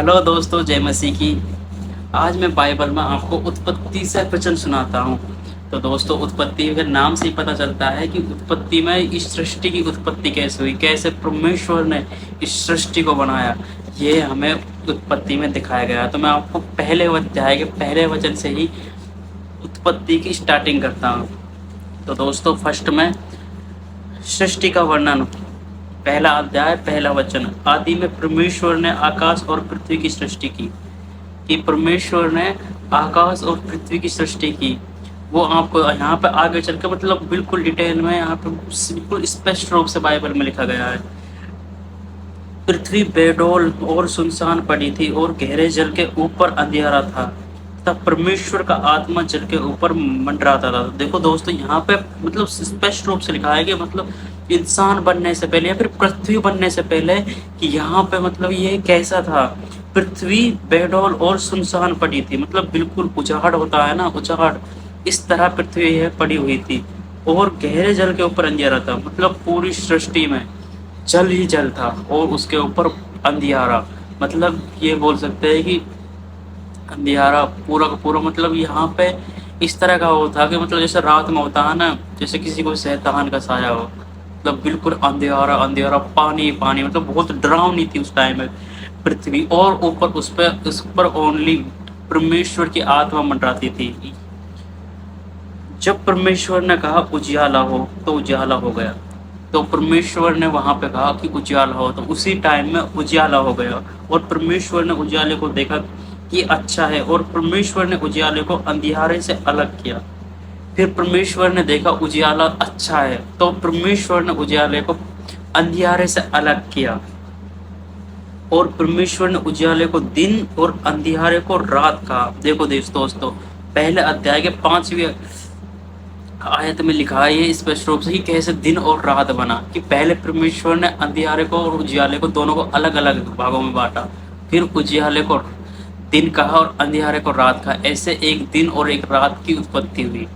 Hello दोस्तों, जय मसीह की। आज मैं बाइबल में आपको उत्पत्ति से वचन सुनाता हूँ। तो दोस्तों, उत्पत्ति के नाम से ही पता चलता है कि उत्पत्ति में इस सृष्टि की उत्पत्ति कैसे हुई, कैसे परमेश्वर ने इस सृष्टि को बनाया, ये हमें उत्पत्ति में दिखाया गया। तो मैं आपको पहले अध्याय के पहले वचन से ही उत्पत्ति की स्टार्टिंग करता हूँ। तो दोस्तों, फर्स्ट में सृष्टि का वर्णन, पहला अध्याय पहला वचन। आदि में परमेश्वर ने आकाश और पृथ्वी की सृष्टि की। कि परमेश्वर ने आकाश और पृथ्वी की सृष्टि की, वो आपको यहाँ पे आगे चल के मतलब बिल्कुल डिटेल में यहाँ पे बिल्कुल स्पष्ट रूप से बाइबल में लिखा गया है। पृथ्वी बेडौल और सुनसान पड़ी थी और गहरे जल के ऊपर अंधियारा था तथा परमेश्वर का आत्मा जल के ऊपर मंडराता था। देखो दोस्तों, यहाँ पे मतलब स्पष्ट रूप से लिखा है कि मतलब इंसान बनने से पहले या फिर पृथ्वी बनने से पहले कि यहाँ पे मतलब ये कैसा था। पृथ्वी बेडौल और सुनसान पड़ी थी, मतलब बिल्कुल उजाड़ होता है ना, उजाड़, इस तरह पृथ्वी है पड़ी हुई थी। और गहरे जल के ऊपर अंधेरा था, मतलब पूरी सृष्टि में जल ही जल था और उसके ऊपर अंधियारा। मतलब ये बोल सकते हैं कि अंधियारा पूरा का पूरा, मतलब यहाँ पे इस तरह का वो था कि मतलब जैसे रात में होता है ना, जैसे किसी को शैतान का साया हो, मतलब बिल्कुल अंधियारा अंधियारा, पानी पानी, मतलब बहुत डरावनी थी उस टाइम में पृथ्वी। और ऊपर उस पर ओनली परमेश्वर की आत्मा मंडराती थी। जब परमेश्वर ने कहा उजियाला हो तो उजियाला हो गया। तो परमेश्वर ने वहां पे कहा कि उजियाला हो, तो उसी टाइम में उजियाला हो गया। और परमेश्वर ने उजियाले को देखा कि अच्छा है, और परमेश्वर ने उजियाले को अंधियारे से अलग किया। फिर परमेश्वर ने देखा उजियाला अच्छा है, तो परमेश्वर ने उजियाले को अंधियारे से अलग किया। और परमेश्वर ने उजियाले को दिन और अंधियारे को रात कहा। देखो दोस्तों, पहले अध्याय के 5वीं आयत में लिखा है ये स्पष्ट रूप से कि कैसे दिन और रात बना। कि पहले परमेश्वर ने अंधियारे को और उजियाले को दोनों को अलग अलग भागों में बांटा, फिर उजियाले को दिन कहा और अंधियारे को रात कहा। ऐसे एक दिन और एक रात की उत्पत्ति हुई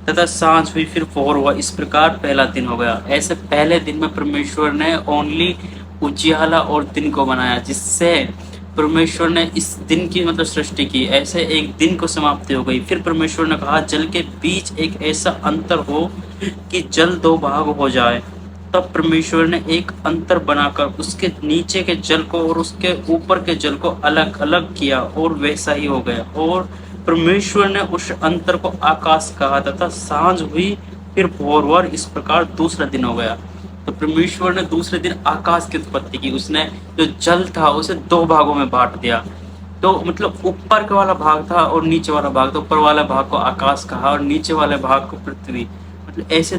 तथा सांझ हुई, फिर फोर हुआ। इस प्रकार पहला दिन हो गया। ऐसे पहले दिन में परमेश्वर ने ओनली उजियाला और दिन को बनाया, जिससे परमेश्वर ने इस दिन की मतलब सृष्टि की। ऐसे एक दिन को समाप्ति हो गई। फिर परमेश्वर ने कहा जल के बीच एक ऐसा अंतर हो कि जल दो भाग हो जाए। तब परमेश्वर ने एक अंतर बनाकर उसके नीचे के जल को और उसके ऊपर के जल को अलग अलग किया, और वैसा ही हो गया। और परमेश्वर ने उस अंतर को आकाश कहा तथा सांझ हुई, फिर भोर हुआ। इस प्रकार दूसरा दिन हो गया। तो परमेश्वर ने दूसरे दिन आकाश की उत्पत्ति की। उसने जो जल था उसे दो भागों में बांट दिया। तो मतलब ऊपर का वाला भाग था और नीचे वाला भाग, तो ऊपर वाले भाग को आकाश कहा और नीचे वाले भाग को पृथ्वी। मतलब ऐसे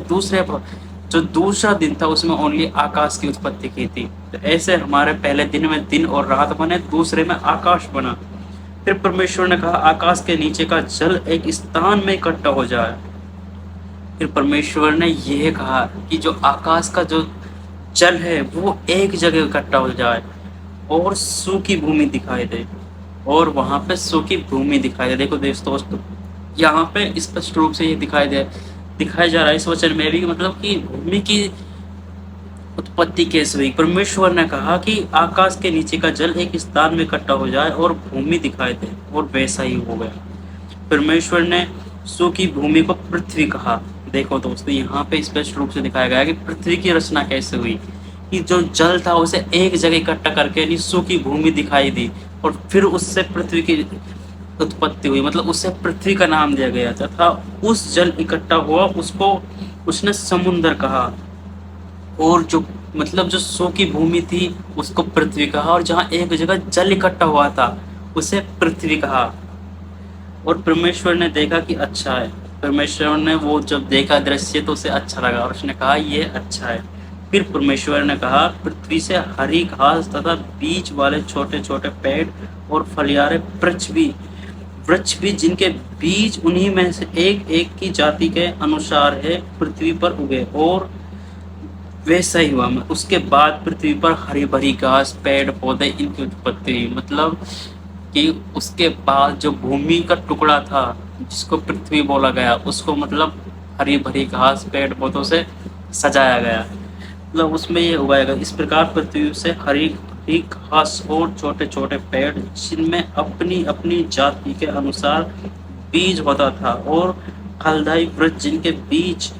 जो दूसरा दिन था उसमें ओनली आकाश की उत्पत्ति की थी। तो ऐसे हमारे पहले दिन में दिन और रात बने, दूसरे में आकाश बना। फिर परमेश्वर ने कहा आकाश के नीचे का जल एक स्थान में इकट्ठा हो जाए। फिर परमेश्वर ने यह कहा कि जो आकाश का जो जल है वो एक जगह इकट्ठा हो जाए और सूखी भूमि दिखाई दे। और वहां पे सूखी भूमि दिखाई दे। देखो दोस्तों, यहाँ पे स्पष्ट रूप से ये दिखाया जा रहा है इस वचन में भी, मतलब कि भूमि की उत्पत्ति कैसे हुई। परमेश्वर ने कहा कि आकाश के नीचे का जल एक स्थान में इकट्ठा हो जाए और भूमि दिखाई दे, और वैसा ही हो गया। परमेश्वर ने सूखी भूमि को पृथ्वी कहा। देखो दोस्तों, यहाँ पे स्पष्ट रूप से दिखाया गया है कि पृथ्वी की रचना कैसे हुई। कि जो जल था उसे एक जगह इकट्ठा करके सूखी भूमि दिखाई दी, और फिर उससे पृथ्वी की उत्पत्ति हुई, मतलब उससे पृथ्वी का नाम दिया गया तथा उस जल इकट्ठा हुआ उसको उसने समुद्र कहा। और जो मतलब जो सूखी भूमि थी उसको पृथ्वी कहा, और जहाँ एक जगह जल इकट्ठा हुआ था उसे पृथ्वी कहा। और परमेश्वर ने देखा कि अच्छा है। परमेश्वर ने वो जब देखा दृश्य तो उसे अच्छा लगा और उसने कहा ये अच्छा है। फिर परमेश्वर ने कहा पृथ्वी से हरी घास तथा बीज वाले छोटे छोटे पेड़ और फलियारे वृक्ष भी जिनके बीज उन्हीं में से एक एक की जाति के अनुसार है पृथ्वी पर उगे। और वैसा ही हुआ। उसके बाद पृथ्वी पर हरी भरी घास पेड़ पौधे इनकी उत्पत्ति हुई। मतलब कि उसके बाद जो भूमि का टुकड़ा था जिसको पृथ्वी बोला गया, उसको मतलब हरी भरी घास पेड़ पौधों से सजाया गया, मतलब उसमें ये उगाया गया। इस प्रकार पृथ्वी से हरी हुई घास और छोटे छोटे पेड़ जिनमें अपनी अपनी जाति के अनुसार बीज होता था, और फलदायी वृक्ष जिनके बीज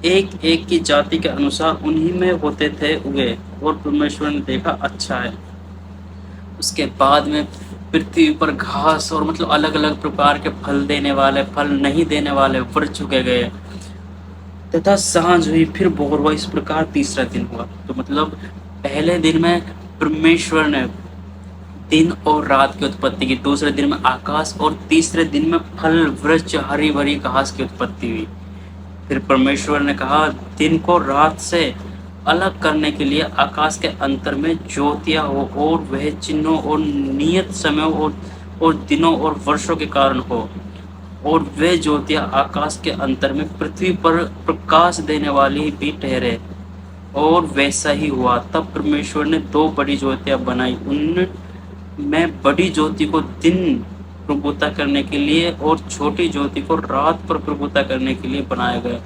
एक एक की जाति के अनुसार उन्हीं में होते थे उगे। और परमेश्वर ने देखा अच्छा है। उसके बाद में पृथ्वी पर घास और मतलब अलग अलग प्रकार के फल देने वाले, फल नहीं देने वाले वृक्ष उगे गए, तथा सांझ हुई, फिर भोर हुआ। इस प्रकार तीसरा दिन हुआ। तो मतलब पहले दिन में परमेश्वर ने दिन और रात की उत्पत्ति की, दूसरे दिन में आकाश, और तीसरे दिन में फल वृक्ष हरी भरी घास की उत्पत्ति हुई। फिर परमेश्वर ने कहा दिन को रात से अलग करने के लिए आकाश के अंतर में ज्योतियां हो, और वह चिन्हों और नियत समयों और दिनों और वर्षों के कारण हो, और वे ज्योतियां आकाश के अंतर में पृथ्वी पर प्रकाश देने वाली भी ठहरे। और वैसा ही हुआ। तब परमेश्वर ने दो बड़ी ज्योतियां बनाई, उनमें बड़ी ज्योति को दिन प्रभुता करने के लिए और छोटी ज्योति को रात पर प्रभुता करने के लिए बनाया गया,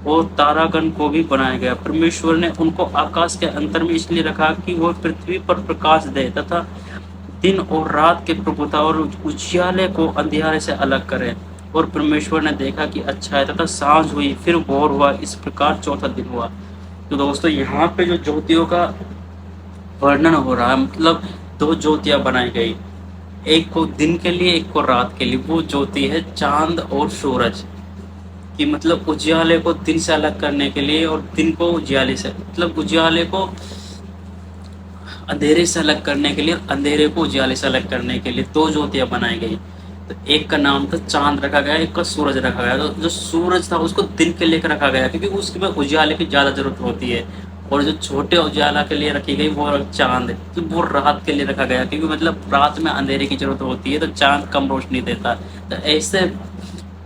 और तारागण को भी बनाया गया। परमेश्वर ने उनको आकाश के अंतर में इसलिए रखा कि वो पृथ्वी पर प्रकाश दे तथा दिन और रात के प्रभुता और उजियाले को अंधियारे से अलग करे। और परमेश्वर ने देखा कि अच्छा है, तथा सांझ हुई, फिर भोर हुआ। इस प्रकार चौथा दिन हुआ। तो दोस्तों यहाँ पे जो ज्योतियों का वर्णन हो रहा है, मतलब दो ज्योतियां बनाई गई, एक को दिन के लिए, एक को रात के लिए। वो ज्योति है चांद और सूरज कि मतलब उजियाले को दिन से अलग करने के लिए, और दिन को उजियाले से, मतलब उजियाले को अंधेरे से अलग करने के लिए, अंधेरे को उजियाले से अलग करने के लिए दो ज्योतियां बनाई गई। तो एक का नाम था चांद रखा गया, एक का सूरज रखा गया। तो जो सूरज था उसको दिन के लिए रखा गया, क्योंकि उसके में उजियाले की ज़्यादा जरूरत होती है। और जो छोटे उजाला के लिए रखी गई वो चांद, तो वो रात के लिए रखा गया, क्योंकि मतलब रात में अंधेरे की जरूरत होती है, तो चांद कम रोशनी देता। तो ऐसे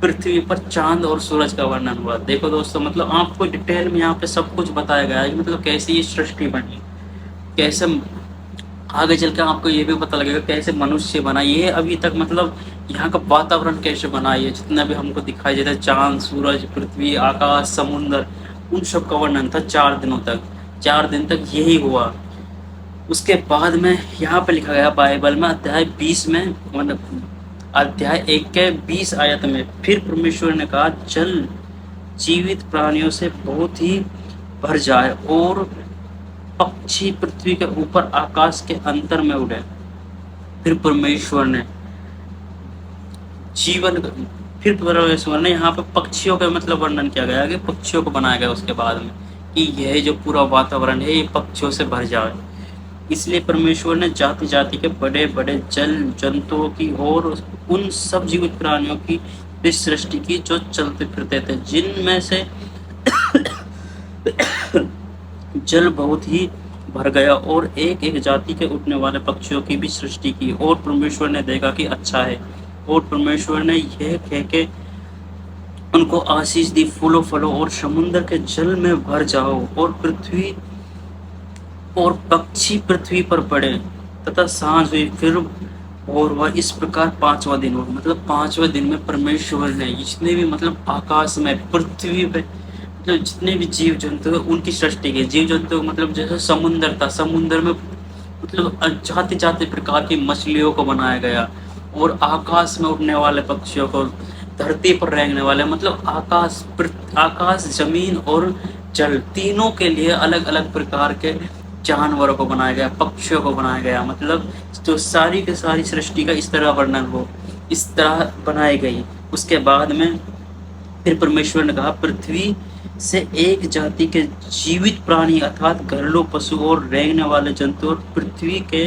पृथ्वी पर चांद और सूरज का वर्णन हुआ। देखो दोस्तों, मतलब आपको डिटेल में यहाँ पे सब कुछ बताया गया है कि मतलब कैसे ये सृष्टि बनी, कैसे आगे चल के आपको ये भी पता लगेगा कैसे मनुष्य बना। ये अभी तक मतलब यहाँ का वातावरण कैसे बना, ये जितना भी हमको दिखाई देता है, चांद, सूरज, पृथ्वी, आकाश, समुद्र, उन सब का वर्णन था 4 दिनों तक। 4 दिन तक यही हुआ। उसके बाद में यहाँ पे लिखा गया बाइबल में अध्याय 20 में, मतलब अध्याय 1 के 20 आयत में, फिर परमेश्वर ने कहा जल जीवित प्राणियों से बहुत ही भर जाए, और पक्षी पृथ्वी के ऊपर आकाश के अंतर में उड़े। फिर परमेश्वर ने परमेश्वर ने यहाँ पे पक्षियों का मतलब वर्णन किया गया कि पक्षियों को बनाया गया उसके बाद में, कि यह जो पूरा वातावरण है ये पक्षियों से भर जाए। इसलिए परमेश्वर ने जाति जाति के बड़े बड़े जल जंतुओं की और उन सब जीवित प्राणियों की भी सृष्टि की जो चलते फिरते थे, जिनमें से जल बहुत ही भर गया, और एक एक जाति के उड़ने वाले पक्षियों की भी सृष्टि की। और परमेश्वर ने देखा कि अच्छा है। और परमेश्वर ने यह कह के उनको आशीष दी, फूलो फलो और समुद्र के जल में भर जाओ, और पृथ्वी और पक्षी पृथ्वी पर पड़े। तथा सांझ हुई, फिर और हुआ। इस प्रकार 5वां दिन हुआ। मतलब 5वें दिन में परमेश्वर ने जितने भी मतलब आकाश में, पृथ्वी पे जो जितने भी जीव जंतु है उनकी सृष्टि की। जीव जंतु मतलब जैसे समुद्र था, समुद्र में मतलब जाति जाति प्रकार की मछलियों को बनाया गया, और आकाश में उड़ने वाले पक्षियों को, धरती पर रहने वाले, मतलब आकाश, जमीन और जल, तीनों के लिए अलग अलग प्रकार के जानवरों को बनाया गया, पक्षियों को बनाया गया। मतलब जो सारी की सारी सृष्टि का इस तरह वर्णन हो, इस तरह बनाई गई। उसके बाद में फिर परमेश्वर ने कहा पृथ्वी से एक जाति के जीवित प्राणी अर्थात घरेलू पशु और रेंगने वाले जंतु और पृथ्वी के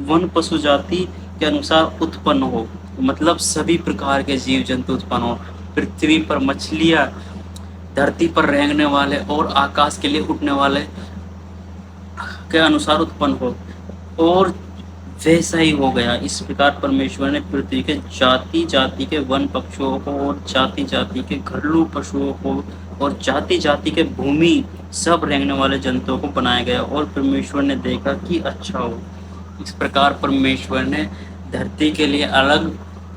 वन पशु जाति के अनुसार उत्पन्न हो। मतलब सभी प्रकार के जीव जंतु उत्पन्न हो, पृथ्वी पर मछलियाँ, धरती पर रेंगने वाले और आकाश के लिए उड़ने वाले के अनुसार उत्पन्न हो। और वैसा ही हो गया। इस प्रकार परमेश्वर ने पृथ्वी के जाति जाति के वन पक्षियों को और जाति जाति के घरेलू पशुओं को और जाति जाति के भूमि सब रेंगने वाले जंतुओं को बनाया गया। और परमेश्वर ने देखा कि अच्छा हो। इस प्रकार परमेश्वर ने धरती के लिए अलग,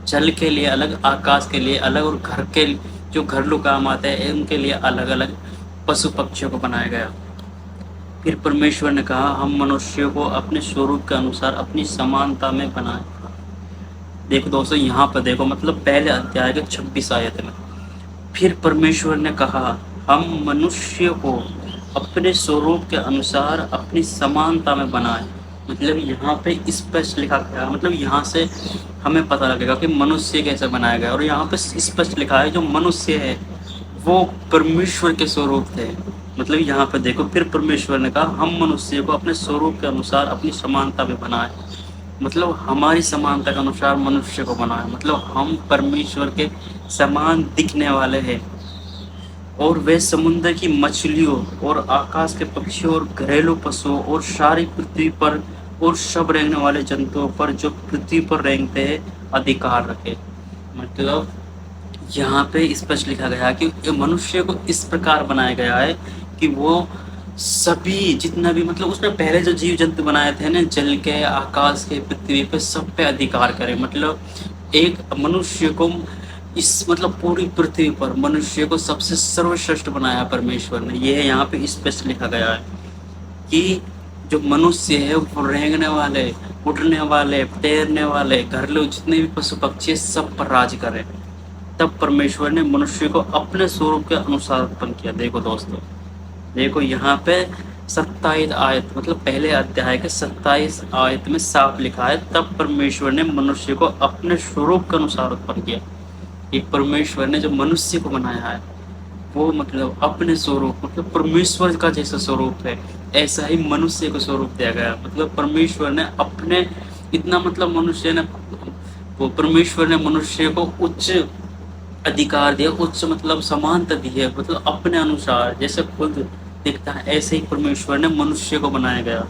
जल के लिए अलग, आकाश के लिए अलग, और घर के जो घरेलू काम आते हैं उनके लिए अलग अलग पशु पक्षियों को बनाया गया। फिर परमेश्वर ने कहा, हम मनुष्य को अपने स्वरूप के अनुसार अपनी समानता में बनाए। देखो दोस्तों, यहाँ पर देखो, मतलब पहले अध्याय के 26 आयत में, फिर परमेश्वर ने कहा, हम मनुष्य को अपने स्वरूप के अनुसार अपनी समानता में बनाए। मतलब यहाँ पे स्पष्ट लिखा गया, मतलब यहाँ से हमें पता लगेगा कि मनुष्य कैसे बनाया गया। और यहाँ पे स्पष्ट लिखा है, जो मनुष्य है वो परमेश्वर के स्वरूप थे। मतलब यहाँ पे देखो, फिर परमेश्वर ने कहा, हम मनुष्य को अपने स्वरूप के अनुसार अपनी समानता में बनाए। मतलब हमारी समानता के अनुसार मनुष्य को बनाए, मतलब हम परमेश्वर के समान दिखने वाले हैं। और वे समुद्र की मछलियों और आकाश के पक्षियों और घरेलू पशुओं और सारी पृथ्वी पर और सब रेंगने वाले जंतुओं पर जो पृथ्वी पर रेंगते हैं अधिकार रखे। मतलब यहाँ पे स्पष्ट लिखा गया है कि मनुष्य को इस प्रकार बनाया गया है कि वो सभी जितना भी, मतलब उसने पहले जो जीव जंतु बनाए थे ना, जल के, आकाश के, पृथ्वी पे, सब पे अधिकार करे। मतलब एक मनुष्य को इस, मतलब पूरी पृथ्वी पर मनुष्य को सबसे सर्वश्रेष्ठ बनाया परमेश्वर ने। यह यहाँ पे स्पष्ट लिखा गया है कि जो मनुष्य है वो रेंगने वाले, उड़ने वाले, तैरने वाले, घरेलू जितने भी पशु पक्षी सब पर राज करे। तब परमेश्वर ने मनुष्य को अपने स्वरूप के अनुसार उत्पन्न किया। देखो दोस्तों, देखो यहाँ पे 27 आयत, मतलब पहले अध्याय के 27 आयत में साफ लिखा है, तब परमेश्वर ने मनुष्य को अपने स्वरूप के अनुसार उत्पन्न किया। एक परमेश्वर ने जो मनुष्य को बनाया है वो मतलब अपने स्वरूप, मतलब परमेश्वर का जैसा स्वरूप है ऐसा ही मनुष्य को स्वरूप दिया गया। मतलब परमेश्वर ने अपने इतना, मतलब मनुष्य ने, वो परमेश्वर ने मनुष्य को उच्च अधिकार दिया, उच्च मतलब समानता दी है। मतलब अपने अनुसार जैसे खुद दिखता है ऐसे ही परमेश्वर ने मनुष्य को बनाया गया।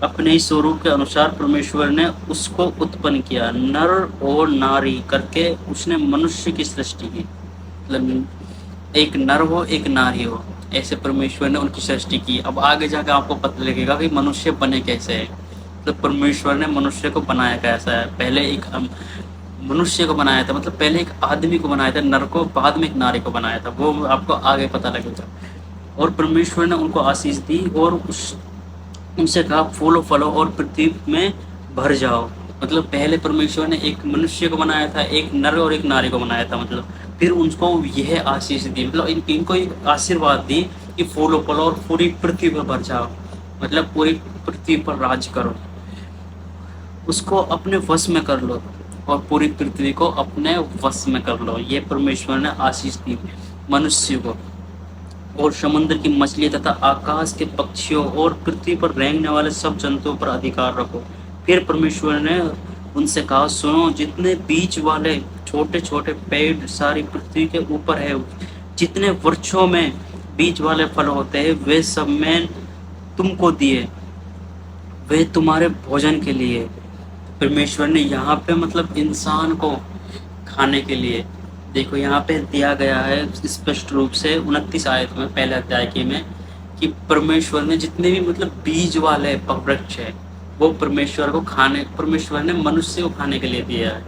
अपने ही स्वरूप के अनुसार परमेश्वर ने उसको उत्पन्न किया, नर और नारी करके उसने मनुष्य की सृष्टि की। मतलब एक नर हो एक नारी हो, ऐसे परमेश्वर ने उनकी सृष्टि की। अब आगे जाकर आपको पता लगेगा कि मनुष्य बने कैसे है। तो परमेश्वर ने मनुष्य को बनाया कैसा है। पहले एक मनुष्य को बनाया था, मतलब पहले एक आदमी को बनाया था, नर को, बाद में एक नारी को बनाया था, वो आपको आगे पता लगेगा। और परमेश्वर ने उनको आशीष दी और उनसे कहा, फूलो फलो और पृथ्वी में भर जाओ। मतलब पहले परमेश्वर ने एक मनुष्य को बनाया था, एक नर और एक नारी को बनाया था। मतलब फिर उनको यह आशीष दी, मतलब इनको एक आशीर्वाद दी कि फूलो फलो और पूरी पृथ्वी पर भर जाओ, मतलब पूरी पृथ्वी पर राज करो, उसको अपने वश में कर लो और पूरी पृथ्वी को अपने वश में कर लो। ये परमेश्वर ने आशीष दी मनुष्य को। और समुद्र की मछली तथा आकाश के पक्षियों और पृथ्वी पर रेंगने वाले सब जंतुओं पर अधिकार रखो। फिर परमेश्वर ने उनसे कहा, सुनो, जितने बीज वाले छोटे छोटे पेड़ सारी पृथ्वी के ऊपर है, जितने वृक्षों में बीज वाले फल होते हैं, वे सब मैं तुमको दिए, वे तुम्हारे भोजन के लिए। परमेश्वर ने यहाँ पे मतलब इंसान को खाने के लिए, देखो यहाँ पे दिया गया है स्पष्ट रूप से 29 आयत में, पहले अध्याय की में, कि परमेश्वर ने जितने भी मतलब बीज वाले वृक्ष है वो परमेश्वर को खाने, परमेश्वर ने मनुष्य को खाने के लिए दिया है।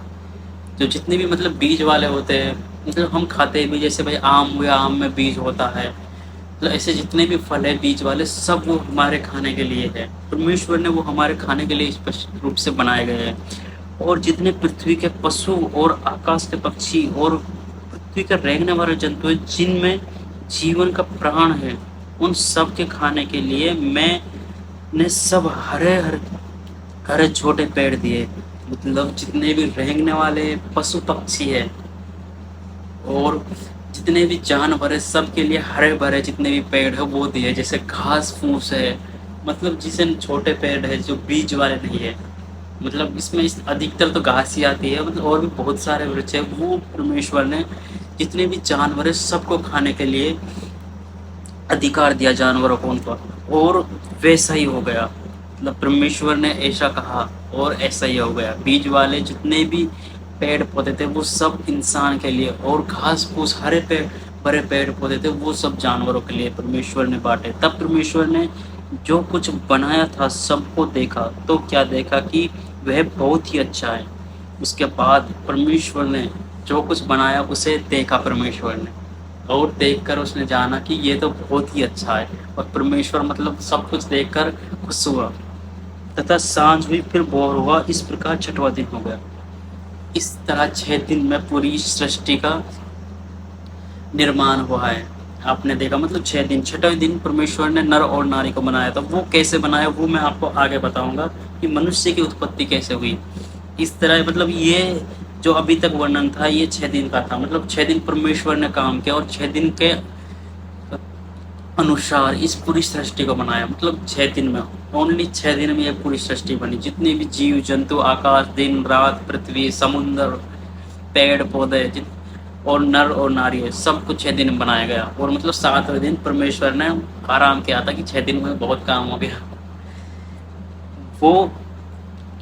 जो जितने भी मतलब बीज वाले होते हैं, मतलब हम खाते हैं भी, जैसे भाई आम हुआ, आम में बीज होता है, मतलब ऐसे जितने भी फल है बीज वाले सब वो हमारे खाने के लिए है। परमेश्वर ने वो हमारे खाने के लिए स्पष्ट रूप से बनाए गए हैं। और जितने पृथ्वी के पशु और आकाश के पक्षी और पृथ्वी के रेंगने वाले जंतु हैं, जिनमें जीवन का प्राण है, उन सब के खाने के लिए मैंने सब हरे हरे हरे छोटे पेड़ दिए। मतलब जितने भी रेंगने वाले पशु पक्षी है और जितने भी जानवर है, सब के लिए हरे भरे जितने भी पेड़ है वो दिए। जैसे घास फूस है, मतलब जिसे छोटे पेड़ है जो बीज वाले नहीं है, मतलब इसमें अधिकतर तो घास ही आती है, मतलब और भी बहुत सारे वृक्ष है, वो परमेश्वर ने जितने भी जानवर है सबको खाने के लिए अधिकार दिया जानवरों को उनको। और वैसा ही हो गया, मतलब परमेश्वर ने ऐसा कहा और ऐसा ही हो गया। बीज वाले जितने भी पेड़ पौधे थे वो सब इंसान के लिए, और घास फूस हरे बड़े पेड़ पौधे थे वो सब जानवरों के लिए परमेश्वर ने बांटे। तब परमेश्वर ने जो कुछ बनाया था सबको देखा, तो क्या देखा कि वह बहुत ही अच्छा है। उसके बाद परमेश्वर ने जो कुछ बनाया उसे देखा परमेश्वर ने, और देखकर उसने जाना कि ये तो बहुत ही अच्छा है, और परमेश्वर मतलब सब कुछ देखकर खुश हुआ। तथा सांझ हुई, फिर भोर हुआ, इस प्रकार छठवां दिन हो गया। इस तरह 6 दिन में पूरी सृष्टि का निर्माण हुआ है। आपने देखा मतलब 6 दिन, छठवें दिन परमेश्वर ने नर और नारी को बनाया था। वो कैसे बनाया वो मैं आपको आगे बताऊंगा कि मनुष्य की उत्पत्ति कैसे हुई। इस तरह मतलब ये जो अभी तक वर्णन था ये 6 दिन का था। मतलब 6 दिन परमेश्वर ने काम किया और 6 दिन के अनुसार इस पूरी सृष्टि को बनाया। मतलब 6 दिन में, ओनली 6 दिन में ये पूरी सृष्टि बनी। जितने भी जीव जंतु, आकाश, दिन रात, पृथ्वी, समुद्र, पेड़ पौधे और नर और नारी है, सब कुछ 6 दिन में बनाया गया। और मतलब 7वें दिन परमेश्वर ने आराम किया था कि 6 दिन में बहुत काम हो गया। वो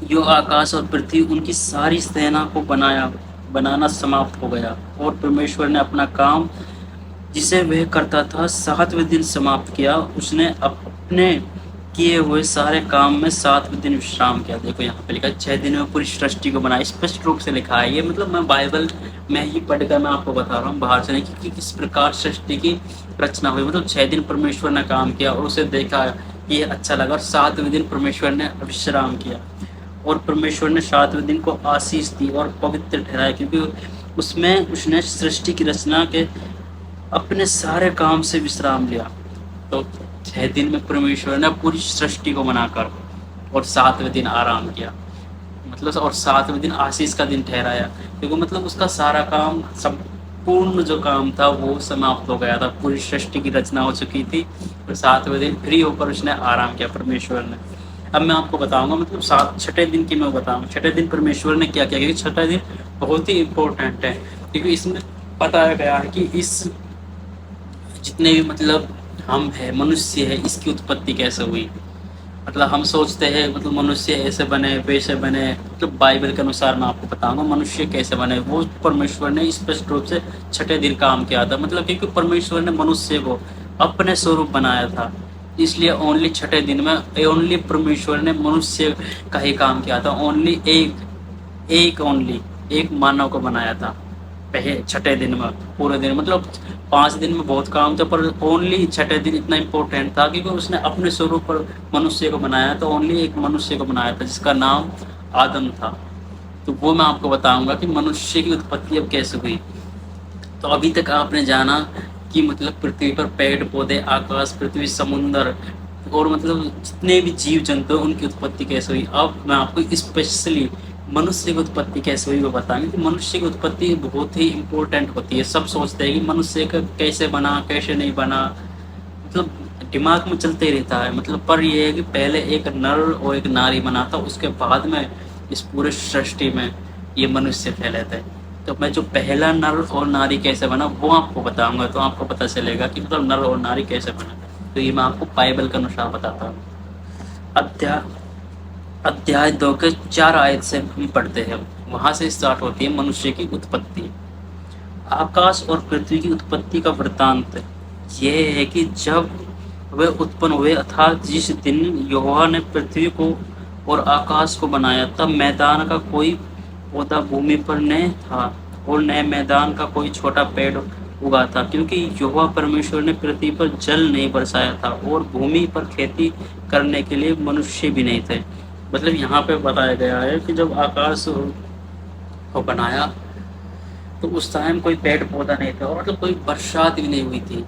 जो आकाश और पृथ्वी उनकी सारी सेना को बनाना समाप्त हो गया। और परमेश्वर ने अपना काम जिसे वह करता था 7वें दिन समाप्त किया। उसने अपने किए हुए सारे काम में 7वें दिन विश्राम किया। देखो यहाँ पे लिखा है 6 दिन में पूरी सृष्टि को बनाया, स्पष्ट रूप से लिखा है। ये मतलब मैं बाइबल में ही पढ़कर मैं आपको बता रहा हूँ, बाहर से नहीं, कि किस प्रकार सृष्टि की रचना हुई। मतलब 6 दिन परमेश्वर ने काम किया और उसे देखा कि ये अच्छा लगा, और 7वें दिन परमेश्वर ने विश्राम किया। और परमेश्वर ने 7वें दिन को आशीष दी और पवित्र ठहराया, क्योंकि उसमें उसने सृष्टि की रचना के अपने सारे काम से विश्राम लिया। तो 6 दिन में परमेश्वर ने पूरी सृष्टि को बनाकर और 7वें दिन आराम किया। मतलब और 7वें दिन आशीष का दिन ठहराया, क्योंकि मतलब उसका सारा काम, संपूर्ण जो काम था वो समाप्त हो गया था। पूरी सृष्टि की रचना हो चुकी थी और 7वें दिन फ्री होकर उसने आराम किया परमेश्वर ने। अब मैं आपको बताऊंगा मतलब छठे दिन की मैं बताऊंगा छठे दिन परमेश्वर ने क्या किया, क्योंकि छठा दिन बहुत ही इम्पोर्टेंट है। क्योंकि इसमें बताया गया है कि इस जितने भी मतलब हम है, मनुष्य है, इसकी उत्पत्ति कैसे हुई। मतलब हम सोचते हैं मतलब मनुष्य ऐसे बने वैसे बने, मतलब बाइबल के अनुसार मैं आपको बताऊंगा मनुष्य कैसे बने। वो परमेश्वर ने स्पष्ट रूप से छठे दिन काम किया था। मतलब क्योंकि परमेश्वर ने मनुष्य को अपने स्वरूप बनाया था, इसलिए ओनली छठे दिन में ओनली परमेश्वर ने मनुष्य का ही काम किया था। ओनली ओनली एक मानव को बनाया था पहले छठे दिन में। पूरे दिन मतलब 5 दिन में बहुत काम था, पर ओनली छठे दिन इतना इम्पोर्टेंट था क्योंकि उसने अपने स्वरूप पर मनुष्य को बनाया। तो ओनली एक मनुष्य को बनाया था जिसका नाम आदम था। तो वो मैं आपको बताऊंगा कि मनुष्य की उत्पत्ति अब कैसे हुई। तो अभी तक आपने जाना कि मतलब पृथ्वी पर पेड़ पौधे, आकाश, पृथ्वी, समुंदर और मतलब जितने भी जीव जंतु उनकी उत्पत्ति कैसे हुई। अब मैं आपको स्पेशली मनुष्य की उत्पत्ति कैसे हुई वो बताएंगे कि मनुष्य की उत्पत्ति बहुत ही इम्पोर्टेंट होती है। सब सोचते हैं कि मनुष्य का कैसे बना कैसे नहीं बना, मतलब दिमाग में चलते ही रहता है। मतलब पर यह है कि पहले एक नर और एक नारी बना था, उसके बाद में इस पूरे सृष्टि में ये मनुष्य फैले थे। तो मैं जो पहला नर और नारी कैसे बना वो आपको बताऊंगा, तो आपको पता चलेगा कि मतलब नर और नारी कैसे बना। तो ये मैं आपको बाइबल के अनुसार बताता हूँ। अध्याय 2 के 4 आयत से हम पढ़ते हैं। वहां से स्टार्ट होती है मनुष्य की उत्पत्ति। आकाश और पृथ्वी की उत्पत्ति का वृत्तांत यह है कि जब वे उत्पन्न हुए, अर्थात जिस दिन यहोवा ने पृथ्वी को और आकाश को बनाया, तब मैदान का कोई पौधा भूमि पर न था और न मैदान का कोई छोटा पेड़ उगा था, क्योंकि यहोवा परमेश्वर ने पृथ्वी पर जल नहीं बरसाया था और भूमि पर खेती करने के लिए मनुष्य भी नहीं थे। मतलब यहाँ पे बताया गया है कि जब आकाश को बनाया तो उस टाइम कोई पेड़ पौधा नहीं था और मतलब कोई बरसात भी नहीं हुई थी।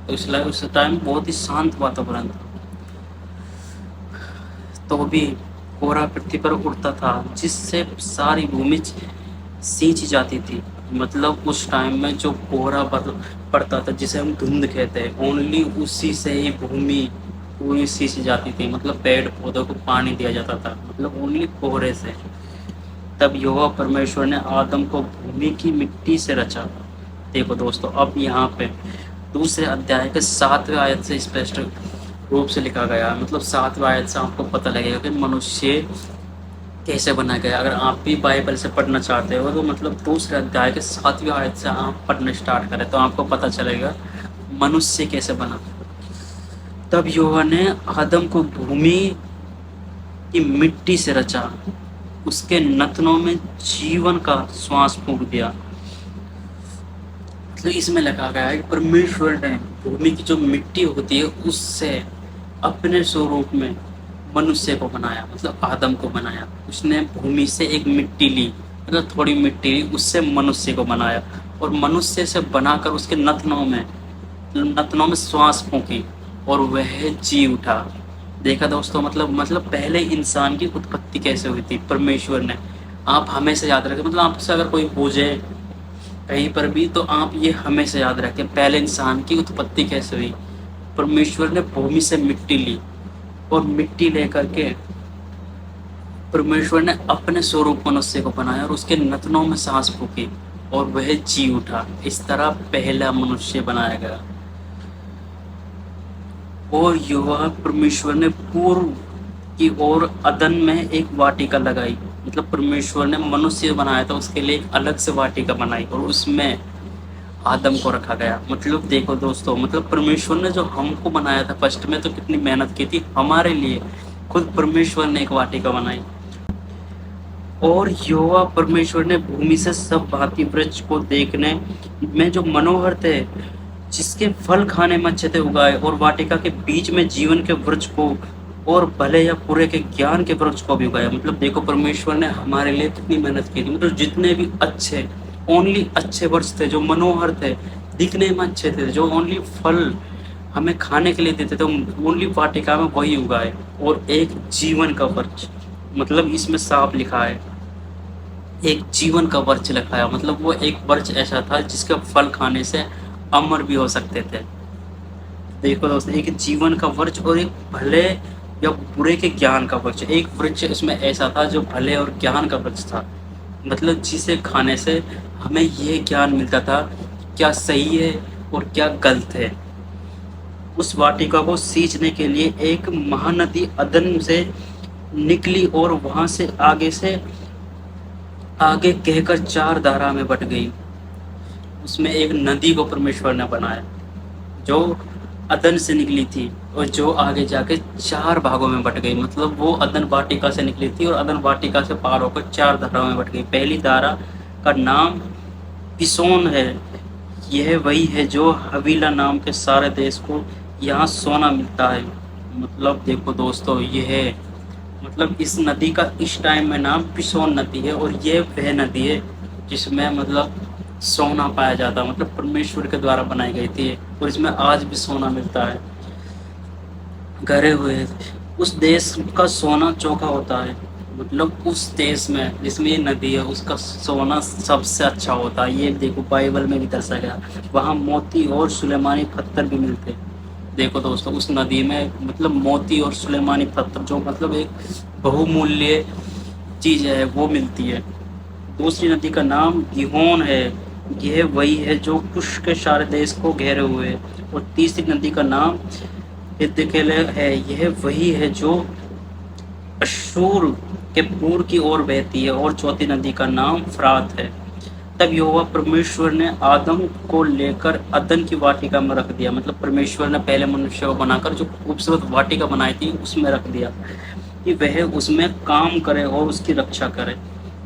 तो इसलिए उस टाइम बहुत ही शांत वातावरण था। तो भी कोहरा पृथ्वी पर उड़ता था जिससे सारी भूमि सींच जाती थी। मतलब उस टाइम में जो कोहरा पड़ता था जिसे हम धुंध कहते हैं, ओनली उसी से ही भूमि पूरी सींच जाती थी। मतलब पेड़ पौधों को पानी दिया जाता था, मतलब ओनली कोहरे से। तब यहोवा परमेश्वर ने आदम को भूमि की मिट्टी से रचा। देखो दोस्तों, अब यहाँ पे दूसरे अध्याय के 7वें आयत से स्पष्ट रूप से लिखा गया है। मतलब 7वें आयत से आपको पता लगेगा कि मनुष्य कैसे बना गया। अगर आप भी बाइबल से पढ़ना चाहते हो तो मतलब दूसरे अध्याय के 7वें आयत से आप पढ़ना स्टार्ट करें तो आपको पता चलेगा मनुष्य कैसे बना। तब यहोवा ने आदम को भूमि की मिट्टी से रचा, उसके नथनों में जीवन का श्वास फूंक दिया। तो इसमें लिखा गया है कि परमेश्वर ने भूमि की जो मिट्टी होती है उससे अपने स्वरूप में मनुष्य को बनाया, मतलब आदम को बनाया। उसने भूमि से एक मिट्टी ली, मतलब थोड़ी मिट्टी ली, उससे मनुष्य को बनाया और मनुष्य से बनाकर उसके नथनों में श्वास फूंकी और वह जी उठा। देखा दोस्तों, मतलब पहले इंसान की उत्पत्ति कैसे हुई थी परमेश्वर ने। आप हमेशा याद रखें, मतलब आपसे अगर कोई पूछे कहीं पर भी तो आप ये हमेशा याद रखें, पहले इंसान की उत्पत्ति कैसे हुई। परमेश्वर ने भूमि से मिट्टी ली और मिट्टी लेकर के परमेश्वर ने अपने स्वरूप मनुष्य को बनाया और उसके नथनों में सांस फूकी और वह जी उठा। इस तरह पहला मनुष्य बनाया गया। और युवा परमेश्वर ने पूर्व की ओर अदन में एक वाटिका लगाई, मतलब परमेश्वर ने मनुष्य बनाया था उसके लिए एक अलग से वाटिका बनाई और उसमें आदम को रखा गया। मतलब देखो दोस्तों, मतलब परमेश्वर ने जो हमको बनाया था फर्स्ट में तो कितनी मेहनत की थी हमारे लिए, खुद परमेश्वर ने एक वाटिका बनाई। और यहोवा परमेश्वर ने भूमि से सब भांति वृक्ष को देखने में जो मनोहर थे, जिसके फल खाने में अच्छे थे, उगाए और वाटिका के बीच में जीवन के वृक्ष को और भले या बुरे के ज्ञान के वृक्ष को भी उगाया। मतलब देखो परमेश्वर ने हमारे लिए कितनी मेहनत की थी। मतलब जितने भी अच्छे ओनली अच्छे वृक्ष थे, जो मनोहर थे, दिखने में अच्छे थे, जो ओनली फल हमें खाने के लिए देते थे, ओनली वाटिका में वही उगाए। और एक जीवन का वृक्ष, मतलब इसमें साफ लिखा है एक जीवन का वृक्ष लिखा है, मतलब वो एक वृक्ष ऐसा था जिसका फल खाने से अमर भी हो सकते थे। देखो दोस्तों, एक जीवन का वृक्ष और एक भले या बुरे के ज्ञान का वृक्ष। एक वृक्ष इसमें ऐसा था जो भले और ज्ञान का वृक्ष था, मतलब जिसे खाने से हमें ये ज्ञान मिलता था क्या सही है और क्या गलत है। उस वाटिका को सींचने के लिए एक महानदी अदन से निकली और वहां से आगे कहकर 4 धारा में बट गई। उसमें एक नदी को परमेश्वर ने बनाया जो अदन से निकली थी और जो आगे जाके 4 भागों में बट गई। मतलब वो अदन वाटिका से निकली थी और अदन वाटिका से पार होकर 4 धाराओं में बट गई। पहली धारा का नाम पिसोन है। यह वही है जो हवीला नाम के सारे देश को यहाँ सोना मिलता है। मतलब देखो दोस्तों, यह मतलब इस नदी का इस टाइम में नाम पिसोन नदी है और ये वह नदी है जिसमें मतलब सोना पाया जाता है, मतलब परमेश्वर के द्वारा बनाई गई थी और इसमें आज भी सोना मिलता है घरे हुए। उस देश का सोना चोखा होता है, मतलब उस देश में जिसमें ये नदी है उसका सोना सबसे अच्छा होता है। ये देखो बाइबल में भी दर्शाया गया, वहाँ मोती और सुलेमानी पत्थर भी मिलते हैं। देखो दोस्तों, उस नदी में मतलब मोती और सुलेमानी पत्थर जो मतलब एक बहुमूल्य चीज़ है वो मिलती है। दूसरी नदी का नाम गिहोन है। यह वही है जो कुश के सारे देश को घेरे हुए है। और तीसरी नदी का नाम हिद्देकेल है। यह वही है जो अश्शूर के पूर्व की ओर बहती है। और चौथी नदी का नाम फरात है। तब यहोवा परमेश्वर ने आदम को लेकर अदन की वाटिका में रख दिया। मतलब परमेश्वर ने पहले मनुष्य को बनाकर जो खूबसूरत वाटिका बनाई थी उसमें रख दिया कि वह उसमें काम करे और उसकी रक्षा करे।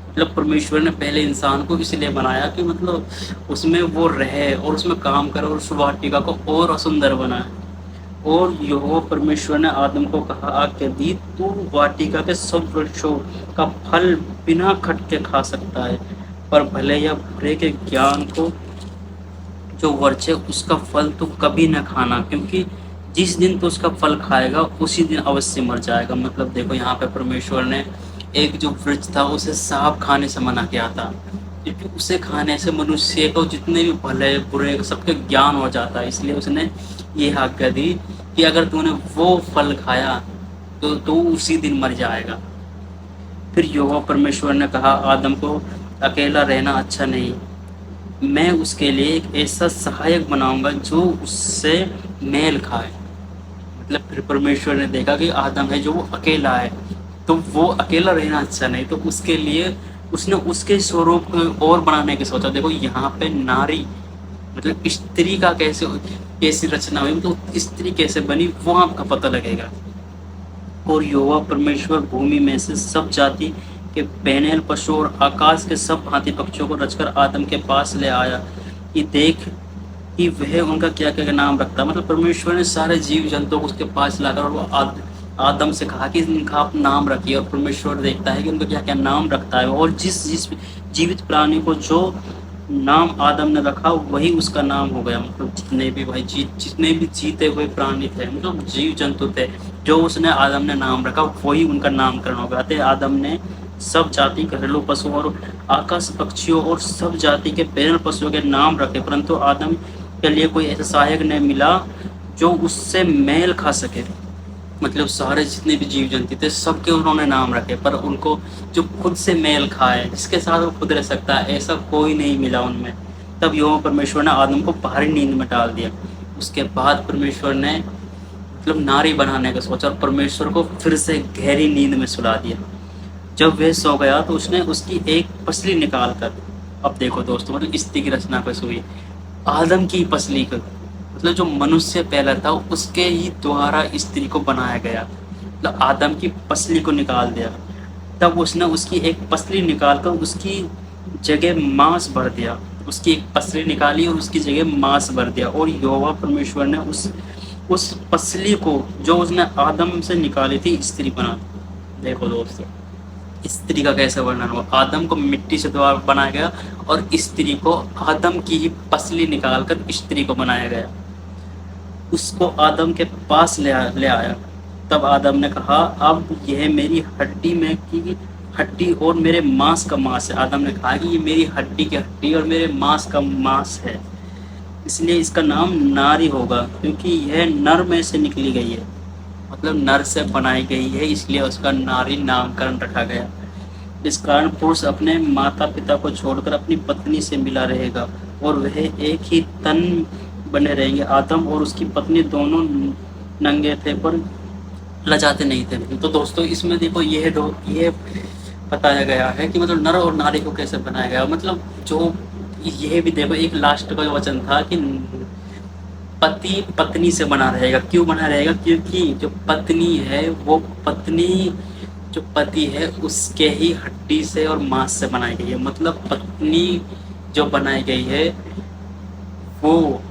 मतलब परमेश्वर ने पहले इंसान को इसलिए बनाया कि मतलब उसमें वो रहे और उसमें काम करे और उस वाटिका को और सुंदर बनाए। और यहोवा परमेश्वर ने आदम को कहा कि दी तू वाटिका के सब वृक्षों का फल बिना खटके खा सकता है, पर भले या बुरे के ज्ञान को जो वृक्ष है उसका फल तो कभी न खाना, क्योंकि जिस दिन तो उसका फल खाएगा उसी दिन अवश्य मर जाएगा। मतलब देखो यहाँ पे परमेश्वर ने एक जो वृक्ष था उसे सांप खाने से मना किया था, क्योंकि उसे खाने से मनुष्य को जितने भी भले बुरे सबके ज्ञान हो जाता है। इसलिए उसने ये आज्ञा दी कि अगर तूने वो फल खाया तो तू उसी दिन मर जाएगा। फिर यहोवा परमेश्वर ने कहा आदम को अकेला रहना अच्छा नहीं, मैं उसके लिए एक ऐसा सहायक बनाऊंगा जो उससे मेल खाए। मतलब फिर परमेश्वर ने देखा कि आदम है जो वो अकेला है तो वो अकेला रहना अच्छा नहीं, तो उसके लिए उसने उसके स्वरूप को और बनाने की सोचा। देखो यहाँ पे नारी मतलब स्त्री का कैसी रचना हुई, मतलब स्त्री कैसे बनी वो आपका पता लगेगा। और यहोवा परमेश्वर भूमि में से सब जाति के बैनेल पशु और आकाश के सब भांति पक्षियों को रचकर आदम के पास ले आया कि देख कि वह उनका क्या क्या नाम रखता है। मतलब परमेश्वर ने सारे जीव जंतुओं को उसके पास लाकर और वो आदम से कहा कि इनका आप नाम रखिए, और परमेश्वर देखता है कि उनका क्या क्या नाम रखता है, और जिस जिस जीवित प्राणी को जो नाम आदम ने रखा वही उसका नाम हो गया। मतलब जितने भी भाई जितने भी जीते हुए प्राणी थे, मतलब जीव जंतु थे, जो उसने आदम ने नाम रखा वही उनका नामकरण हो गया। आदम ने सब जाति घरेलू पशुओं और आकाश पक्षियों और सब जाति के पेड़ पशुओं के नाम रखे, परंतु आदम के लिए कोई ऐसा सहायक नहीं मिला जो उससे मेल खा सके। मतलब सारे जितने भी जीव जंतु थे सबके उन्होंने नाम रखे, पर उनको जो खुद से मेल खाए, जिसके साथ वो खुद रह सकता है, ऐसा कोई नहीं मिला उनमें। तब यहोवा परमेश्वर ने आदम को भारी नींद में डाल दिया। उसके बाद परमेश्वर ने मतलब नारी बनाने का सोचा और परमेश्वर को फिर से गहरी नींद में सुला दिया। जब वह सो गया तो उसने उसकी एक पसली निकाल कर, अब देखो दोस्तों, मतलब स्त्री की रचना कैसे हुई। आदम की पसली को, मतलब जो मनुष्य पहला था उसके ही द्वारा स्त्री को बनाया गया, मतलब आदम की पसली को निकाल दिया। तब उसने उसकी एक पसली निकाल कर उसकी जगह मांस भर दिया। उसकी एक पसली निकाली और उसकी जगह मांस भर दिया, और यहोवा परमेश्वर ने उस पसली को जो उसने आदम से निकाली थी स्त्री बना दी। देखो दोस्तों, स्त्री का कैसे वर्णन हुआ। आदम को मिट्टी से द्वारा बनाया गया और स्त्री को आदम की ही पसली निकालकर स्त्री को बनाया गया। उसको आदम के पास ले आया। तब आदम ने कहा, अब यह मेरी हड्डी में की हड्डी और मेरे मांस का मांस है। आदम ने कहा कि ये मेरी हड्डी की हड्डी और मेरे मांस का मांस है, इसलिए इसका नाम नारी होगा, क्योंकि यह नर में से निकली गई है। मतलब नर से बनाई गई है, इसलिए उसका नारी नामकरण रखा गया। इस कारण पुरुष अपने माता पिता को छोड़कर अपनी पत्नी से मिला रहेगा और वह एक ही तन बने रहेंगे। आदम और उसकी पत्नी दोनों नंगे थे पर लजाते नहीं थे। तो दोस्तों इसमें देखो ये बताया गया है कि मतलब नर और नारी को कैसे बनाया गया। मतलब जो ये भी देखो, एक लास्ट का जो वचन था कि पति पत्नी से बना रहेगा। क्यों बना रहेगा? क्योंकि जो पत्नी है वो पत्नी जो पति है उसके ही हड्डी से और मांस से बनाई गई है। मतलब पत्नी जो बनाई गई है वो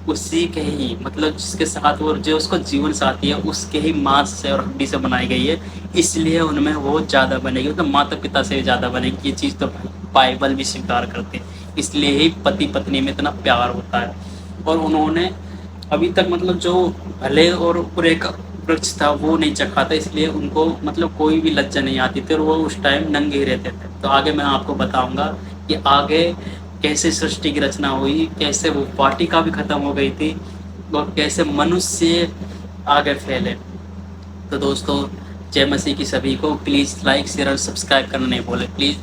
उसी के ही, मतलब जिसके साथ वो जो उसको जीवन साथी है उसके ही मांस से और हड्डी से बनाई गई है, इसलिए उनमें वो ज़्यादा बनेगी। मतलब माता पिता से ज़्यादा बनेगी। ये चीज़ तो बाइबल भी स्वीकार करते हैं, इसलिए ही पति पत्नी में इतना प्यार होता है। और उन्होंने अभी तक मतलब जो भले और बुरे का वृक्ष था वो नहीं चखा था, इसलिए उनको मतलब कोई भी लज्जा नहीं आती थी और वो उस टाइम नंगे ही रहते थे। तो आगे मैं आपको बताऊंगा कि आगे कैसे सृष्टि की रचना हुई, कैसे वो वाटिका भी खत्म हो गई थी और कैसे मनुष्य आगे फैले। तो दोस्तों जय मसीह की सभी को। प्लीज़ लाइक शेयर और सब्सक्राइब करना नहीं भूलें। प्लीज़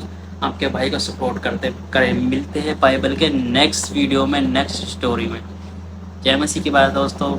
आपके भाई को सपोर्ट करते करें। मिलते हैं बाइबल के नेक्स्ट वीडियो में, नेक्स्ट स्टोरी में। जय मसीह की बात दोस्तों।